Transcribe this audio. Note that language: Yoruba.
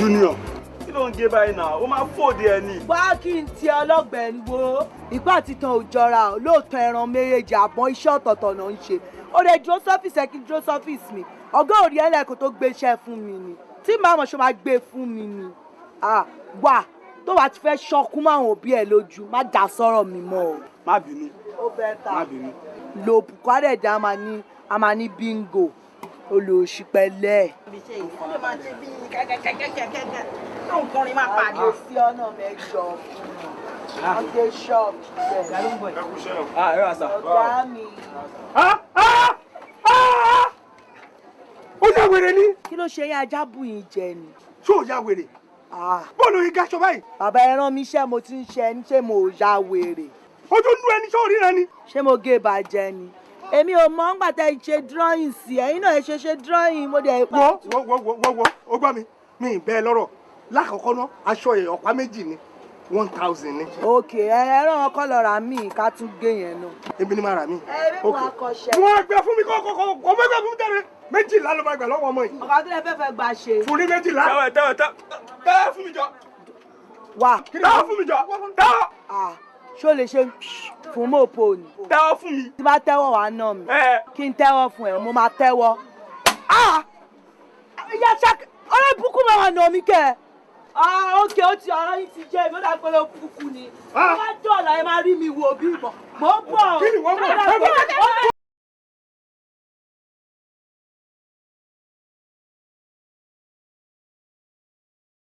Junior. You don't give by now. O ma fò di ẹni. Wá kí n ti ọlọ́gbẹ̀ẹ́ wo. Ìgbà títan ò jọra o. Lóòótọ́ ẹran méjèèjì àbọ̀n iṣẹ́ ọ̀tọ̀ọ̀tọ̀ náà ń ṣe. Ó lè dúró sọ́fíìsì ẹ̀ kí n dúró sọ́fíìsì mi. Ọ̀gá òrí ẹlẹ́kùn tó gbé iṣẹ́ fún mi ni. Tí màá mọ̀ ṣe máa gbé fún mi ni. Wà tó bá ti fẹ́ ṣọkú máwọn òbí ẹ̀ lójú má dá sọ̀rọ̀ mi mọ́ o. Má bínú. Ó bẹ́ẹ̀ ta. Má bínú. Lòbùkọ́ àdẹ̀dẹ̀ a máa ní bingo. Olùsípẹ̀lẹ̀. Nǹkan máa pàdé sí ọ̀nà mẹ́jọ fún ọdẹ ṣọ́ọ̀bù bẹ́ẹ̀. Ọ̀gá mi. Ó yá wèrè ni. Kí ló ṣe yín ajá bù yín jẹ ni? Ṣé ò yá wèrè? Bọ́ọ̀lù yìí gaṣọ báyìí. Bàbá ẹran mi ṣé mo ti ń ṣe ẹni ṣé mo ya wèrè. Ojú ń dún ẹni ṣé ò ríran ni. Ṣé mo gé bàjẹ́ ni? Èmi ò mọ̀ ńgbà tẹ́ ṣe drawing sí ẹ̀yin náà ṣe drawing mo dẹ̀ pa. Wọ́ ó gbọ́ mi ì bẹ́ẹ̀ lọ́rọ̀ lákọ̀ọ́kọ́ ná aṣọ ọ̀pá méjì ni 1000 ni. Ok ẹran ọkọ lọ rà mí ká tún gé yẹn náà. Èmi ni máa rà mí. Ẹbí mo akọṣẹ. Wọ́n gbé fún mi kọ́ mẹ́gbẹ́ fún mi tẹ́lẹ̀ 12 ló máa gbà lọ́wọ́ ọmọ yìí. Ọ̀gá tó lè fẹ́ gbà ṣe. Fún ní 12. Tẹ́wọ̀ fún mi jọ. Wà. Tẹ́wọ̀ fún mi jọ. Tẹ́wọ̀. Ṣé o lè ṣe fún mọ́pọ̀ ni? Tẹ́wọ̀ fún mi. Tí bá tẹ́wọ̀ wá náà mi. Kí n tẹ́wọ̀ fún ẹ mo máa tẹ́wọ̀. Ìyá ṣáà ọ̀rẹ́ ìbùkún máa wà nà mí kẹ́. Ok ó ti ọ̀rọ̀ yìí ti jẹ́ ìgbọ́dọ̀ àpẹẹrẹ òkùnkùn ni. Wọ́n á dọ̀ọ̀la ẹ máa rí mi wò bí ìbọn. Mo ń bọ̀. Kí ni wọ́n bọ̀?